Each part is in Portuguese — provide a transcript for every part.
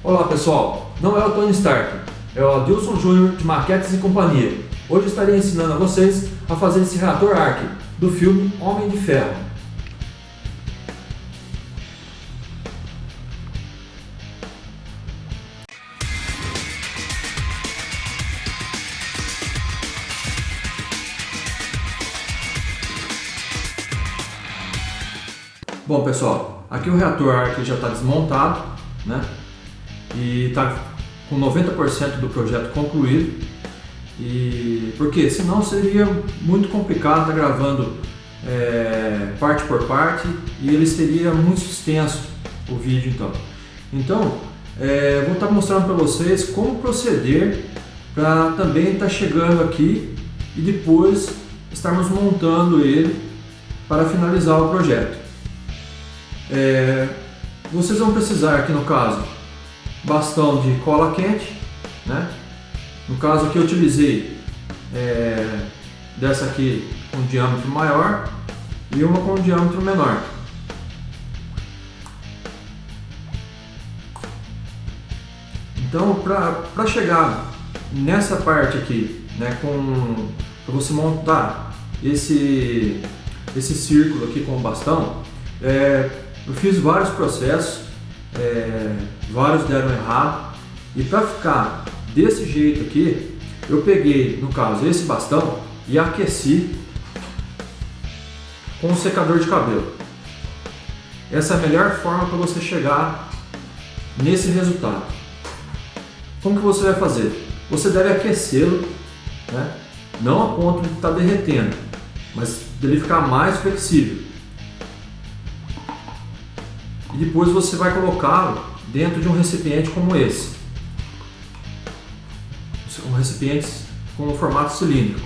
Olá pessoal, não é o Tony Stark, é o Adilson Júnior de Maquetes e Companhia. Hoje estarei ensinando a vocês a fazer esse reator Arc do filme Homem de Ferro. Bom pessoal, aqui o reator Arc já está desmontado, né? E está com 90% do projeto concluído. E porque senão seria muito complicado estar gravando parte por parte e ele seria muito extenso o vídeo então vou estar mostrando para vocês como proceder para também estar chegando aqui e depois estarmos montando ele para finalizar o projeto. Vocês vão precisar aqui no caso bastão de cola quente, né? No caso aqui eu utilizei dessa aqui com diâmetro maior e uma com diâmetro menor. Então para chegar nessa parte aqui, né, para você montar esse círculo aqui com o bastão, eu fiz vários processos, vários deram errado, e para ficar desse jeito aqui, eu peguei, no caso, esse bastão e aqueci com um secador de cabelo. Essa é a melhor forma para você chegar nesse resultado. Como que você vai fazer? Você deve aquecê-lo, né? Não a ponto de estar derretendo, mas dele ficar mais flexível. E depois você vai colocá-lo dentro de um recipiente como esse. Um recipiente com um formato cilíndrico.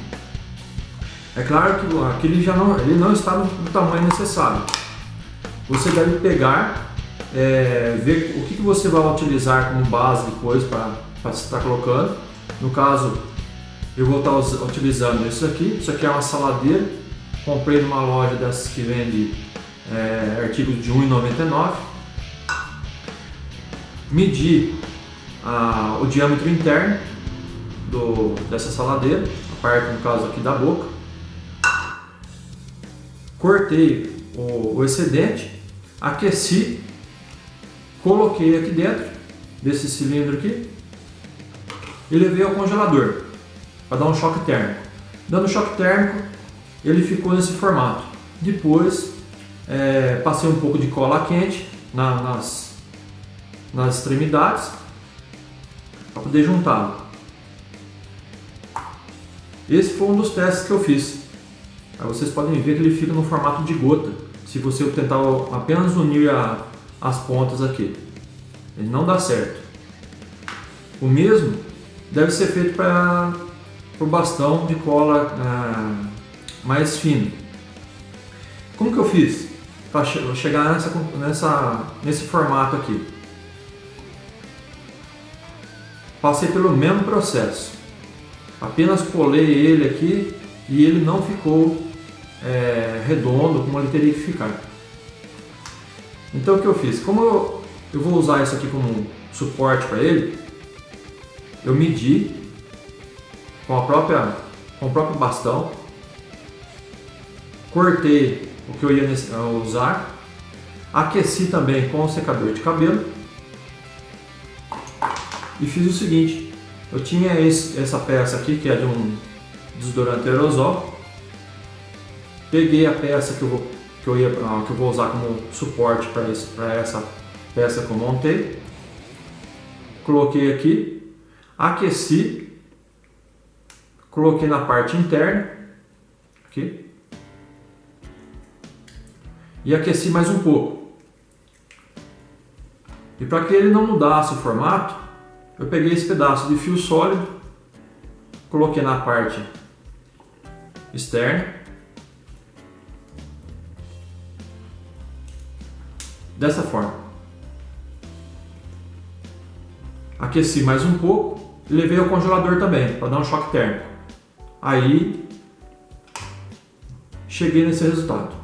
É claro que aqui ele não está no tamanho necessário. Você deve pegar, ver o que você vai utilizar como base depois para estar colocando. No caso, eu vou estar utilizando isso aqui. Isso aqui é uma saladeira. Comprei numa loja dessas que vende artigos de R$ 1,99. Medi o diâmetro interno dessa saladeira, a parte no caso aqui da boca. Cortei o excedente, aqueci, coloquei aqui dentro desse cilindro aqui e levei ao congelador para dar um choque térmico. Dando choque térmico, ele ficou nesse formato. Depois passei um pouco de cola quente nas extremidades para poder juntá-lo. Esse foi um dos testes que eu fiz. Aí vocês podem ver que ele fica no formato de gota, se você tentar apenas unir as pontas aqui. Ele não dá certo. O mesmo deve ser feito para o bastão de cola mais fino. Como que eu fiz para chegar nesse formato aqui? Passei pelo mesmo processo. Apenas colei ele aqui e ele não ficou redondo como ele teria que ficar. Então o que eu fiz? Como eu vou usar isso aqui como suporte para ele, eu medi com o próprio bastão, cortei o que eu ia usar, aqueci também com o secador de cabelo e fiz o seguinte. Eu tinha essa peça aqui que é de um desodorante aerosol. Peguei a peça que eu vou usar como suporte para essa peça que eu montei. Coloquei aqui, aqueci, coloquei na parte interna aqui e aqueci mais um pouco. E para que ele não mudasse o formato, eu peguei esse pedaço de fio sólido, coloquei na parte externa, dessa forma. Aqueci mais um pouco e levei ao congelador também, para dar um choque térmico. Aí, cheguei nesse resultado.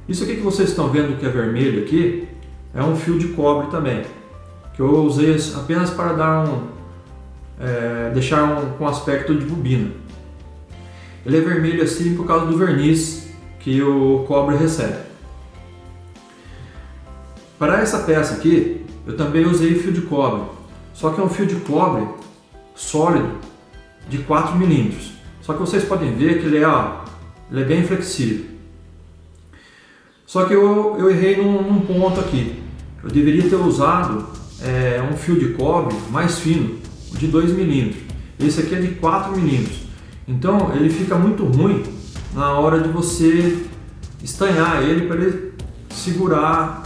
Isso aqui que vocês estão vendo que é vermelho aqui, é um fio de cobre também, que eu usei apenas para dar deixar com aspecto de bobina. Ele é vermelho assim por causa do verniz que o cobre recebe. Para essa peça aqui, eu também usei fio de cobre, só que é um fio de cobre sólido de 4 mm. Só que vocês podem ver que ele é bem flexível. Só que eu errei num ponto aqui. Eu deveria ter usado um fio de cobre mais fino, de 2 mm. Esse aqui é de 4 mm. Então ele fica muito ruim na hora de você estanhar ele para ele segurar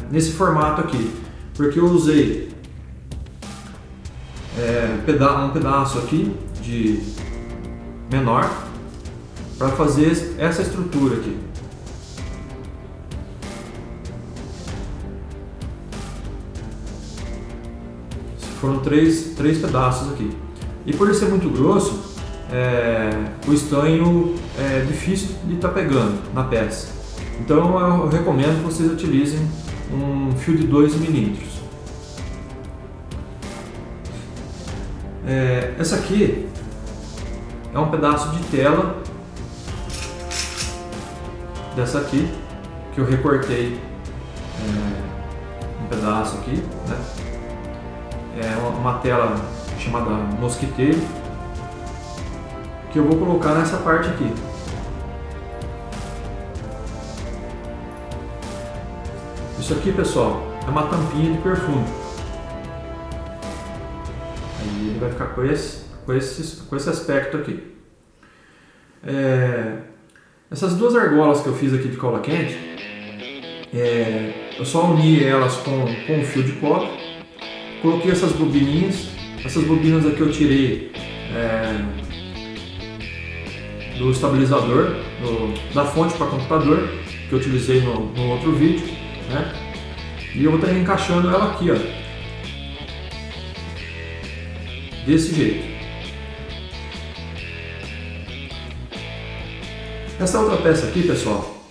nesse formato aqui. Porque eu usei um pedaço aqui de menor para fazer essa estrutura aqui. Foram três pedaços aqui. E por ele ser muito grosso, o estanho é difícil de estar pegando na peça. Então eu recomendo que vocês utilizem um fio de 2 mm. Essa aqui é um pedaço de tela dessa aqui que eu recortei um pedaço aqui, né? É uma tela chamada mosquiteiro que eu vou colocar nessa parte aqui. Isso aqui, pessoal, é uma tampinha de perfume. Aí ele vai ficar com esse aspecto aqui. Essas duas argolas que eu fiz aqui de cola quente, eu só uni elas com um fio de cobre. Coloquei essas bobininhas. Essas bobinas aqui eu tirei do estabilizador, da fonte para computador, que eu utilizei no outro vídeo, né? E eu vou estar encaixando ela aqui, ó, desse jeito. Essa outra peça aqui, pessoal,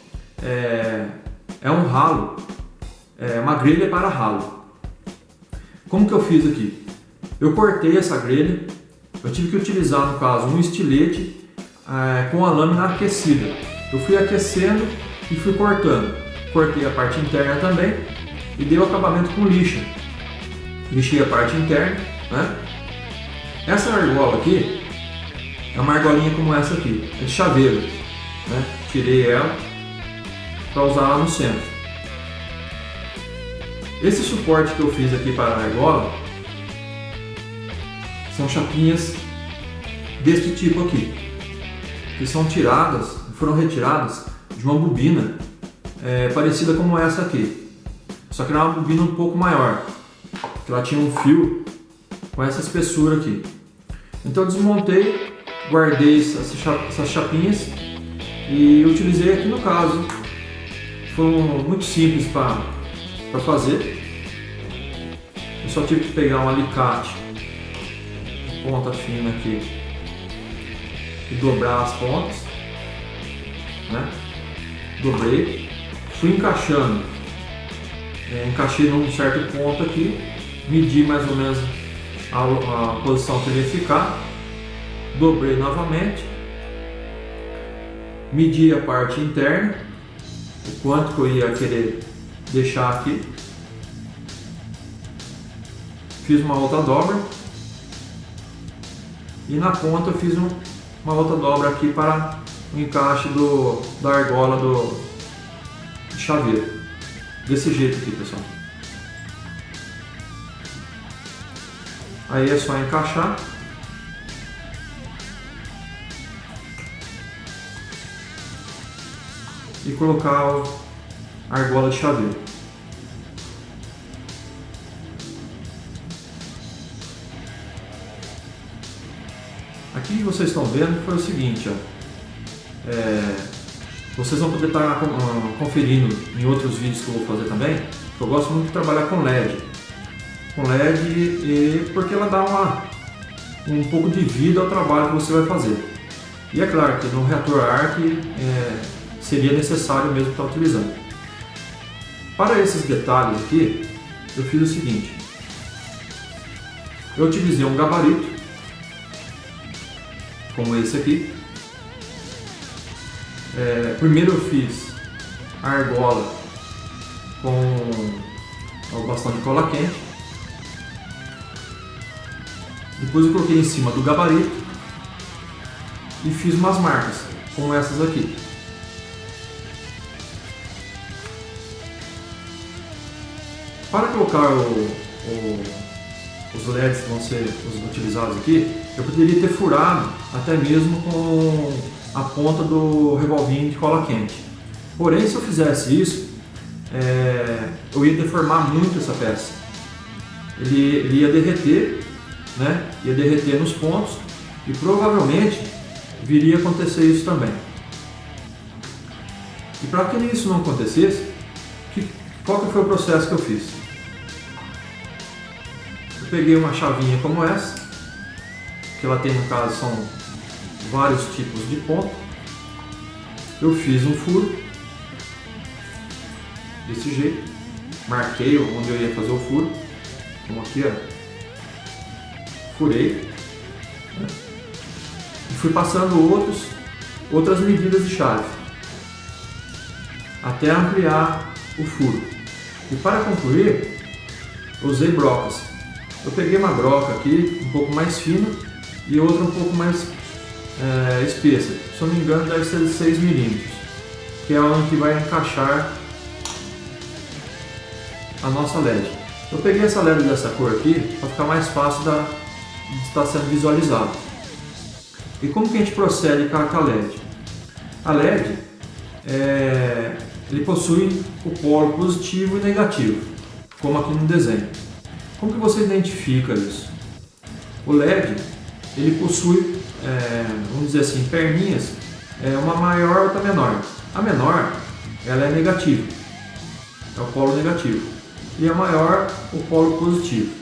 é um ralo, uma grelha para ralo. Como que eu fiz aqui? Eu cortei essa grelha, eu tive que utilizar, no caso, um estilete com a lâmina aquecida. Eu fui aquecendo e fui cortando. Cortei a parte interna também e dei o acabamento com lixa. Lixei a parte interna, né? Essa argola aqui é uma argolinha como essa aqui, é de chaveiro, né? Tirei ela para usar lá no centro. Esse suporte que eu fiz aqui para a argola são chapinhas deste tipo aqui, que foram retiradas de uma bobina parecida como essa aqui, só que era uma bobina um pouco maior, que ela tinha um fio com essa espessura aqui. Então eu desmontei, guardei essas chapinhas e utilizei aqui no caso. Foram muito simples para fazer. Eu só tive que pegar um alicate de ponta fina aqui e dobrar as pontas, né? Dobrei, fui encaixando, encaixei num certo ponto aqui, medi mais ou menos a posição que ele ia ficar, dobrei novamente, medi a parte interna, o quanto que eu ia querer deixar aqui, fiz uma outra dobra e na ponta eu fiz uma outra dobra aqui para o encaixe da argola do chaveiro, desse jeito aqui, pessoal. Aí é só encaixar e colocar a argola de chaveiro. Aqui vocês estão vendo foi o seguinte, ó. Vocês vão poder estar conferindo em outros vídeos que eu vou fazer também, que eu gosto muito de trabalhar com LED. Porque ela dá um pouco de vida ao trabalho que você vai fazer. E é claro que no reator arc seria necessário mesmo estar utilizando. Para esses detalhes aqui, eu fiz o seguinte: eu utilizei um gabarito, como esse aqui. Primeiro eu fiz a argola com o bastão de cola quente. Depois eu coloquei em cima do gabarito e fiz umas marcas, como essas aqui. Para colocar os LEDs que vão ser utilizados aqui, eu poderia ter furado até mesmo com a ponta do revolvinho de cola quente. Porém, se eu fizesse isso, eu ia deformar muito essa peça. Ele ia derreter, né? Ia derreter nos pontos e provavelmente viria a acontecer isso também. E para que isso não acontecesse, qual que foi o processo que eu fiz? Eu peguei uma chavinha como essa, que ela tem, no caso, são vários tipos de ponto. Eu fiz um furo desse jeito, marquei onde eu ia fazer o furo, como aqui, ó. Furei, né? E fui passando outras medidas de chave até ampliar o furo. E para concluir, eu usei brocas. Eu peguei uma broca aqui um pouco mais fina e outra um pouco mais espessa. Se eu não me engano, deve ser de 6 mm, que é onde vai encaixar a nossa LED. Eu peguei essa LED dessa cor aqui para ficar mais fácil de estar sendo visualizado. E como que a gente procede com a LED? A LED ele possui o polo positivo e negativo, como aqui no desenho. Como que você identifica isso? O LED ele possui, vamos dizer assim, perninhas, uma maior e outra menor. A menor ela é negativa, é o polo negativo, e a maior o polo positivo.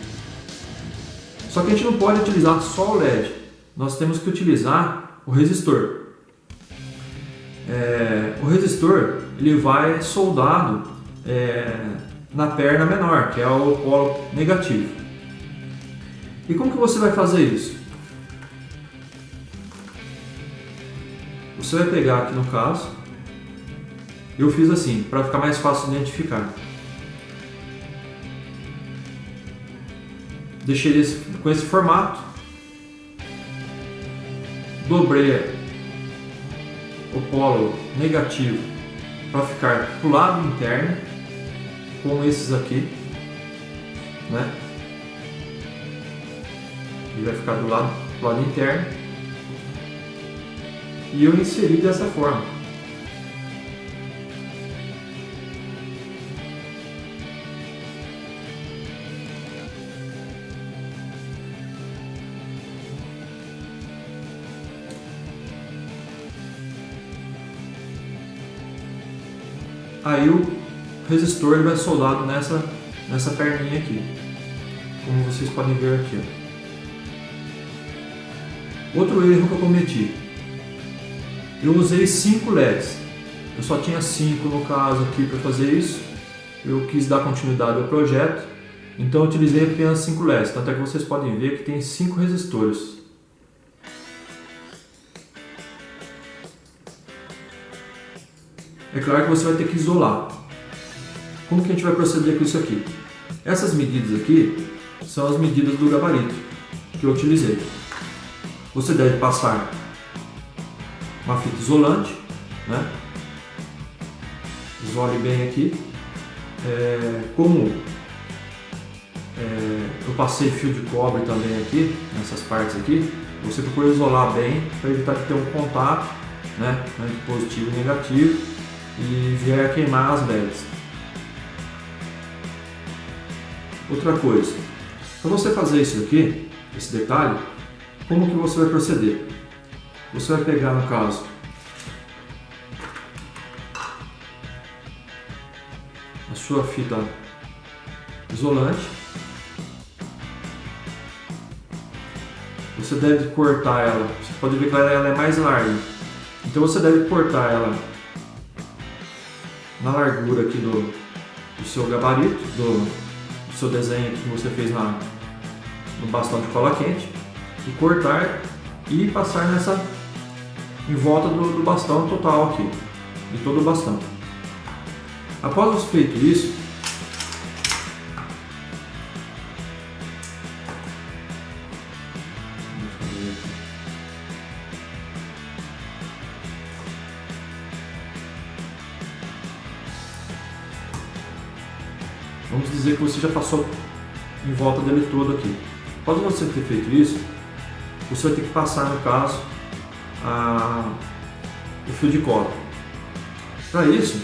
Só que a gente não pode utilizar só o LED, nós temos que utilizar o resistor. O resistor ele vai soldado na perna menor, que é o polo negativo. E como que você vai fazer isso? Você vai pegar aqui no caso, eu fiz assim, para ficar mais fácil de identificar. Deixei ele com esse formato, dobrei o polo negativo para ficar para o lado interno, como esses aqui, né? Ele vai ficar do lado interno, e eu inseri dessa forma. Aí o resistor ele vai soldado nessa perninha aqui, como vocês podem ver aqui, ó. Outro erro que eu cometi: eu usei 5 LEDs, eu só tinha 5 no caso aqui para fazer isso. Eu quis dar continuidade ao projeto, então eu utilizei apenas 5 LEDs, tanto é que vocês podem ver que tem 5 resistores. É claro que você vai ter que isolar. Como que a gente vai proceder com isso aqui? Essas medidas aqui são as medidas do gabarito que eu utilizei. Você deve passar uma fita isolante, né? Isole bem aqui. Eu passei fio de cobre também aqui, nessas partes aqui, você procura isolar bem para evitar de ter um contato, né, entre positivo e negativo, e vier a queimar as LEDs. Outra coisa, para você fazer isso aqui, esse detalhe, como que você vai proceder? Você vai pegar, no caso, a sua fita isolante, você deve cortar ela, você pode ver que ela é mais larga, então você deve cortar ela na largura aqui do seu gabarito, do seu desenho que você fez no bastão de cola quente, e cortar e passar em volta do bastão total aqui, de todo o bastão. Após você feito isso, vamos dizer que você já passou em volta dele todo aqui. Após você ter feito isso, você vai ter que passar, no caso, o fio de cola. Para isso,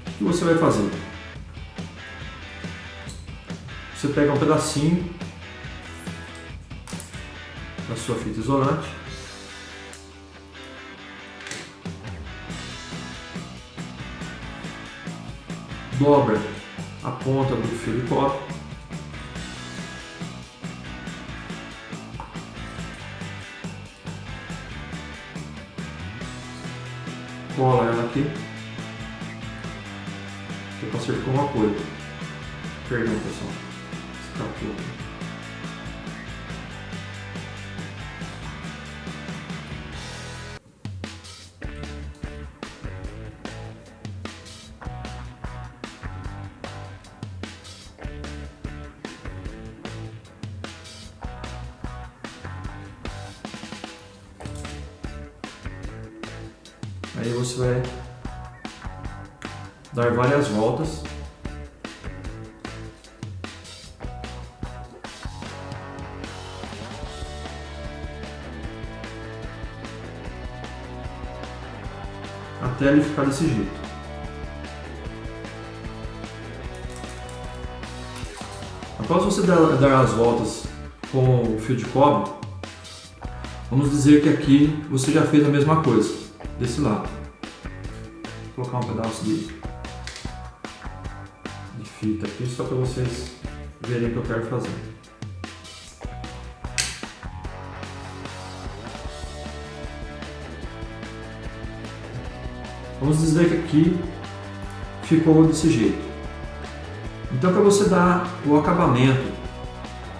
o que você vai fazer? Você pega um pedacinho da sua fita isolante, dobra a ponta do fio de cola, cola ela aqui, para servir como apoio. Perdão, pessoal, escapou. Aí você vai dar várias voltas até ele ficar desse jeito. Após você dar as voltas com o fio de cobre, vamos dizer que aqui você já fez a mesma coisa desse lado. Vou colocar um pedaço de fita aqui só para vocês verem o que eu quero fazer. Vamos dizer que aqui ficou desse jeito. Então, para você dar o acabamento,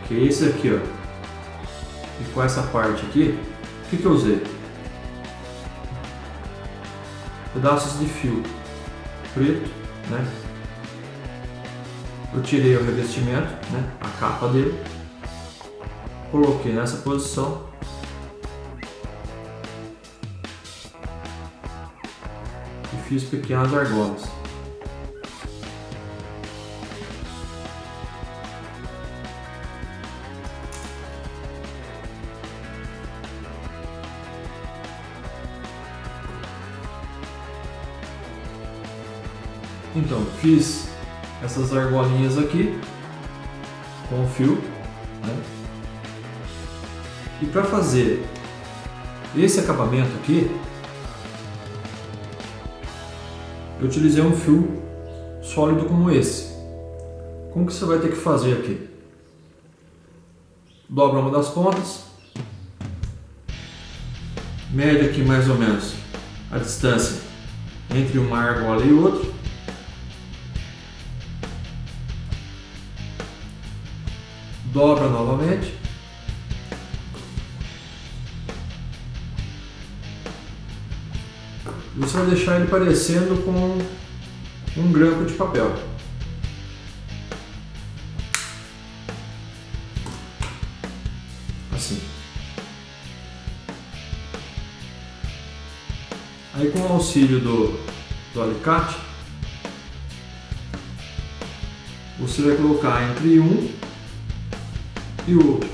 que é esse aqui, ó, e com essa parte aqui, o que eu usei? Pedaços de fio preto, né? Eu tirei o revestimento, né? A capa dele, coloquei nessa posição e fiz pequenas argolas. Então, fiz essas argolinhas aqui com o fio, né? E para fazer esse acabamento aqui, eu utilizei um fio sólido como esse. Como que você vai ter que fazer aqui? Dobra uma das pontas, mede aqui mais ou menos a distância entre uma argola e outra. Dobra novamente. Você vai deixar ele parecendo com um grampo de papel. Assim. Aí, com o auxílio do alicate, você vai colocar entre um e o outro,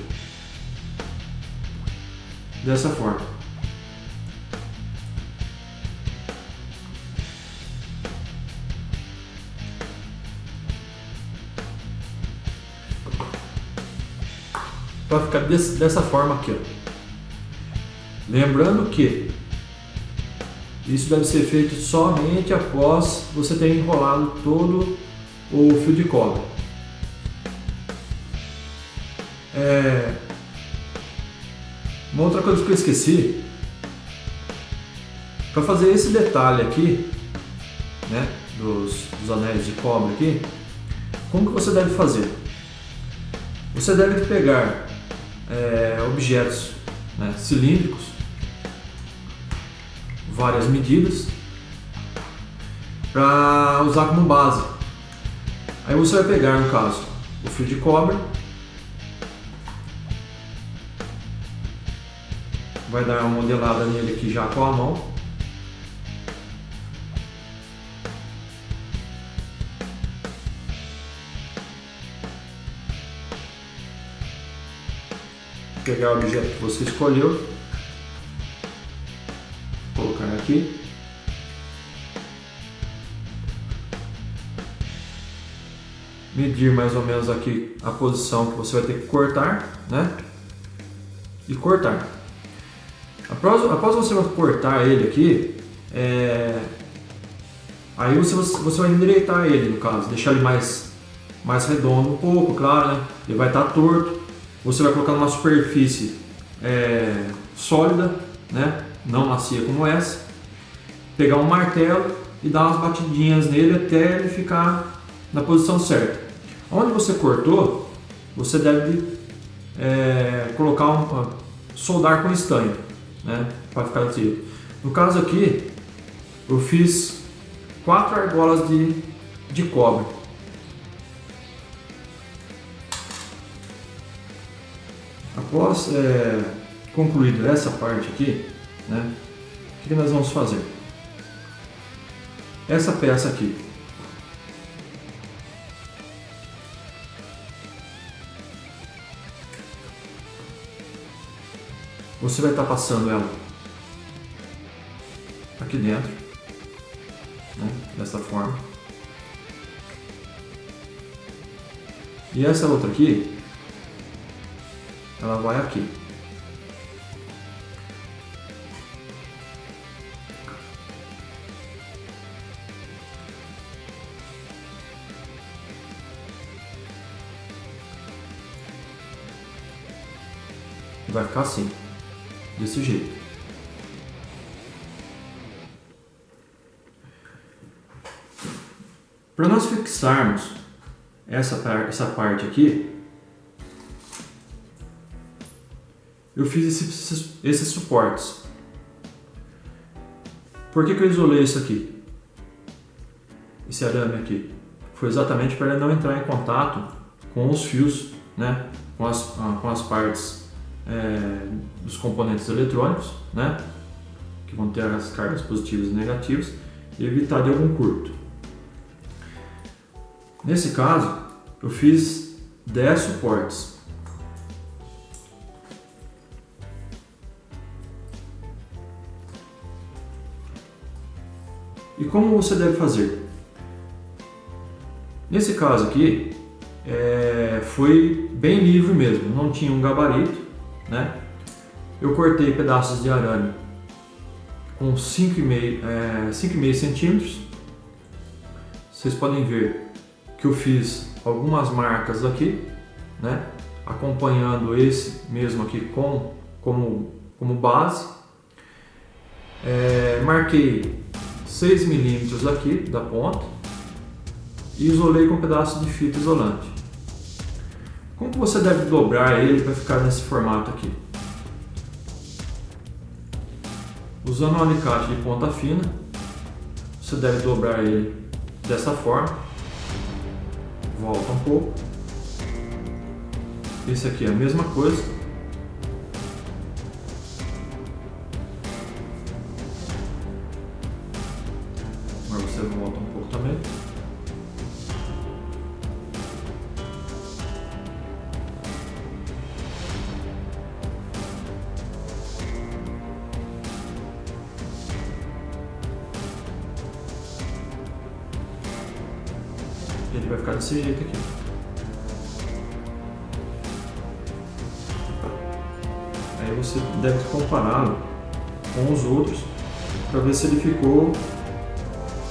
dessa forma. Para ficar dessa forma aqui, ó. Lembrando que isso deve ser feito somente após você ter enrolado todo o fio de cola. Uma outra coisa que eu esqueci, para fazer esse detalhe aqui, né, dos anéis de cobre aqui, Como que você deve fazer? Você deve pegar objetos, né, cilíndricos, várias medidas, para usar como base. Aí você vai pegar, no caso, o fio de cobre, vai dar uma modelada nele aqui já com a mão. Pegar o objeto que você escolheu, colocar aqui. Medir mais ou menos aqui a posição que você vai ter que cortar, né? E cortar. Após você cortar ele aqui, aí você vai endireitar ele, no caso, deixar ele mais redondo um pouco, claro, né? Ele vai estar torto. Você vai colocar numa superfície sólida, né? Não macia como essa. Pegar um martelo e dar umas batidinhas nele até ele ficar na posição certa. Onde você cortou, você deve soldar com estanho, né? Para ficar assim. No caso aqui, eu fiz 4 argolas de cobre. Após concluído essa parte aqui, né, o que nós vamos fazer? Essa peça aqui, você vai estar passando ela aqui dentro, né, dessa forma. E essa outra aqui, ela vai aqui. Vai ficar assim, desse jeito. Para nós fixarmos essa parte aqui, eu fiz esses suportes. Por que eu isolei isso aqui? Esse arame aqui. Foi exatamente para ele não entrar em contato com os fios, né? com as partes dos componentes eletrônicos, né? Que vão ter as cargas positivas e negativas, e evitar de algum curto. Nesse caso, eu fiz 10 suportes. E como você deve fazer? Nesse caso aqui, foi bem livre mesmo, não tinha um gabarito, né? Eu cortei pedaços de arame com 5,5 centímetros. Vocês podem ver que eu fiz algumas marcas aqui, né? Acompanhando esse mesmo aqui como base. Marquei 6 milímetros aqui da ponta e isolei com um pedaço de fita isolante. Como que você deve dobrar ele para ficar nesse formato aqui? Usando um alicate de ponta fina, você deve dobrar ele dessa forma. Volta um pouco. Esse aqui é a mesma coisa. Agora você volta um pouco também. Ele vai ficar desse jeito aqui. Aí você deve compará-lo com os outros para ver se ele ficou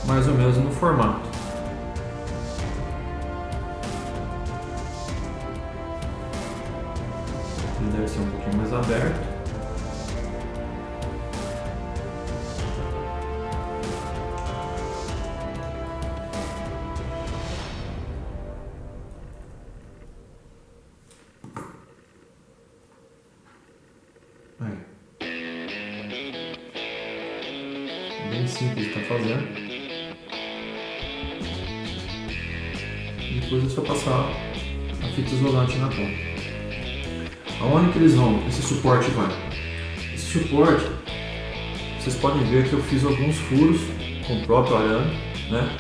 mais ou menos no formato. Ele deve ser um pouquinho mais aberto. simples de estar fazendo. E depois é só passar a fita isolante na ponta. Aonde que eles vão? Esse suporte vai? Esse suporte, vocês podem ver que eu fiz alguns furos com o próprio arame, né?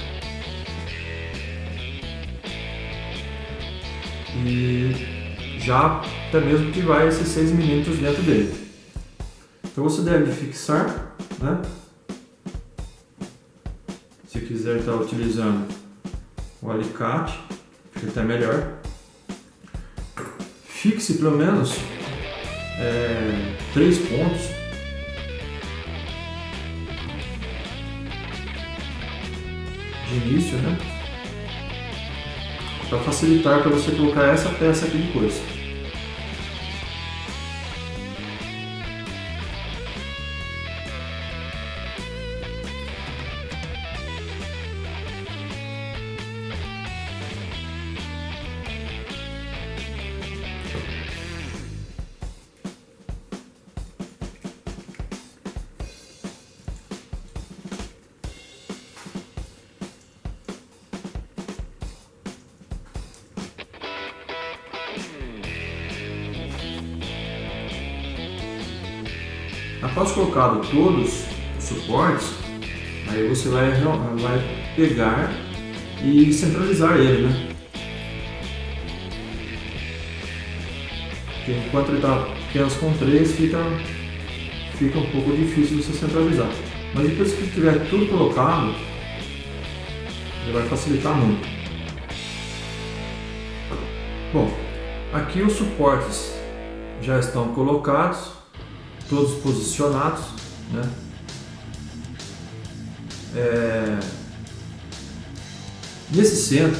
E já até mesmo que vai esses 6 mm dentro dele. Então você deve fixar, né? Se quiser estar utilizando o alicate, fica até melhor. Fixe pelo menos 3 pontos de início, né? Para facilitar para você colocar essa peça aqui depois. Após colocado todos os suportes, aí você vai pegar e centralizar ele, né? Porque enquanto ele está apenas com 3, fica um pouco difícil de você centralizar. Mas depois que tiver tudo colocado, ele vai facilitar muito. Bom, aqui os suportes já estão colocados, todos posicionados, né? Nesse centro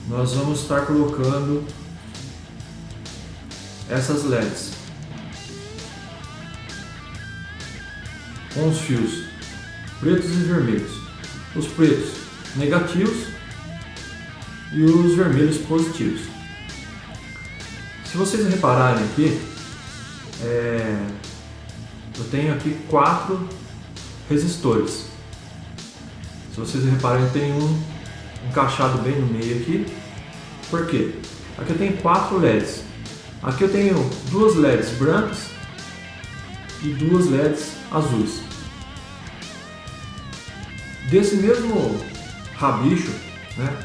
nós vamos estar colocando essas LEDs com os fios pretos e vermelhos, os pretos negativos e os vermelhos positivos. Se vocês repararem aqui, eu tenho aqui 4 resistores. Se vocês repararem, tem um encaixado bem no meio aqui. Por quê? Aqui eu tenho 4 LEDs. Aqui eu tenho 2 LEDs brancas e 2 LEDs azuis. Desse mesmo rabicho, né?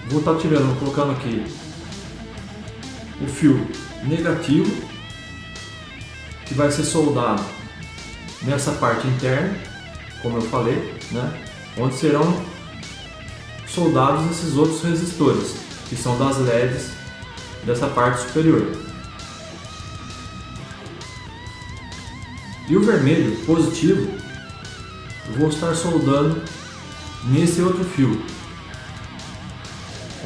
Vou estar colocando aqui o fio negativo, que vai ser soldado nessa parte interna, como eu falei, né? Onde serão soldados esses outros resistores, que são das LEDs dessa parte superior. E o vermelho positivo eu vou estar soldando nesse outro fio,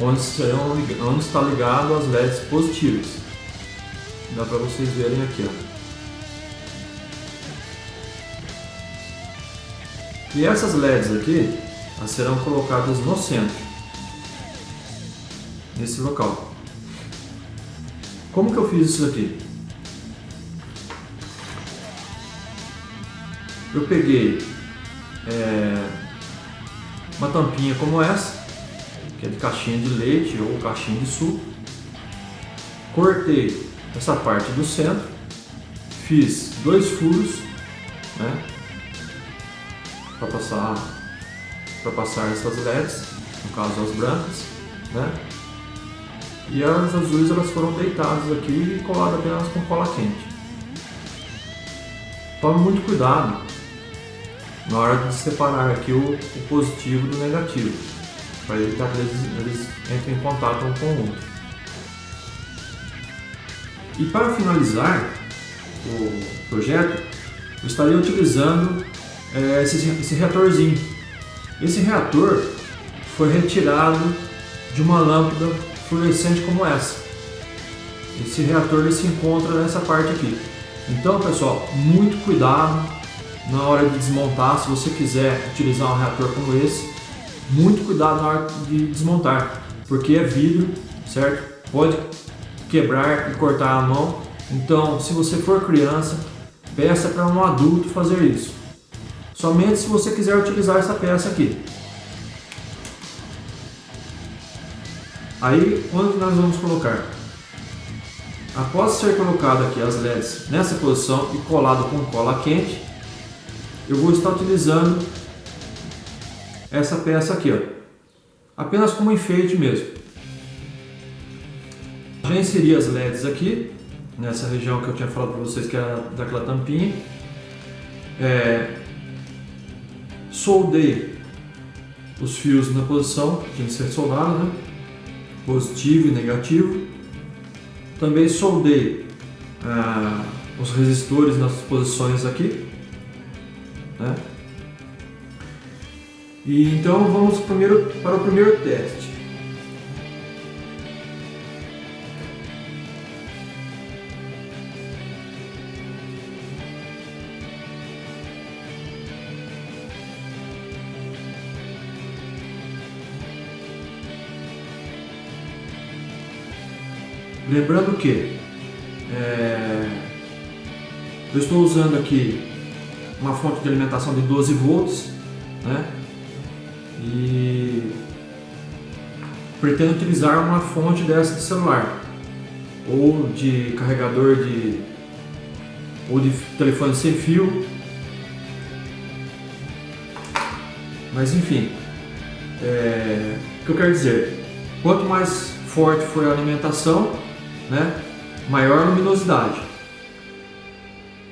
onde está ligado as LEDs positivas. Dá para vocês verem aqui, ó. E essas LEDs aqui, elas serão colocadas no centro, nesse local. Como que eu fiz isso aqui? Eu peguei uma tampinha como essa, que é de caixinha de leite ou caixinha de suco. Cortei essa parte do centro, fiz 2 furos, né, para passar essas LEDs, no caso as brancas, né, e as azuis elas foram deitadas aqui e coladas apenas com cola quente. Tome muito cuidado na hora de separar aqui o positivo do negativo, para evitar que eles entrem em contato um com o outro. E para finalizar o projeto, eu estaria utilizando esse reatorzinho. Esse reator foi retirado de uma lâmpada fluorescente como essa. Esse reator ele se encontra nessa parte aqui. Então, pessoal, muito cuidado na hora de desmontar. Se você quiser utilizar um reator como esse, muito cuidado na hora de desmontar, porque é vidro, certo? Pode quebrar e cortar a mão. Então, se você for criança, peça para um adulto fazer isso. Somente se você quiser utilizar essa peça aqui. Aí, onde nós vamos colocar? Após ser colocado aqui as LEDs nessa posição e colado com cola quente, eu vou estar utilizando essa peça aqui, ó, apenas como enfeite mesmo. Já inseri as LEDs aqui, nessa região que eu tinha falado para vocês que era daquela tampinha. Soldei os fios na posição que tinha que ser soldado, né? Positivo e negativo. Também soldei os resistores nas posições aqui, né? E então vamos para o primeiro teste. Lembrando que eu estou usando aqui uma fonte de alimentação de 12 volts, né? E pretendo utilizar uma fonte dessa de celular ou de carregador ou de telefone sem fio, mas enfim, o que eu quero dizer, quanto mais forte for a alimentação, né, maior a luminosidade.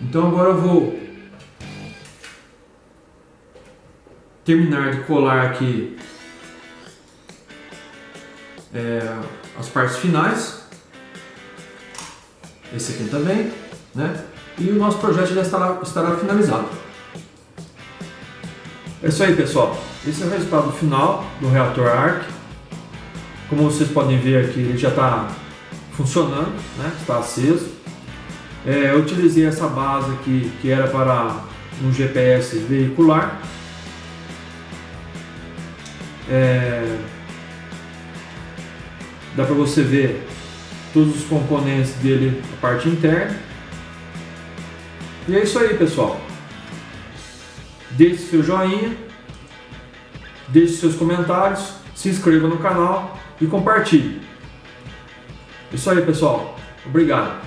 Então agora eu vou terminar de colar aqui as partes finais, esse aqui também, né, e o nosso projeto já estará finalizado. É isso aí, pessoal, esse é o resultado final do reator ARC. Como vocês podem ver aqui, ele já está funcionando, né? Está aceso. Eu utilizei essa base aqui que era para um GPS veicular. Dá para você ver todos os componentes dele, a parte interna. E é isso aí, pessoal. Deixe seu joinha, deixe seus comentários, se inscreva no canal e compartilhe. Isso aí, pessoal. Obrigado.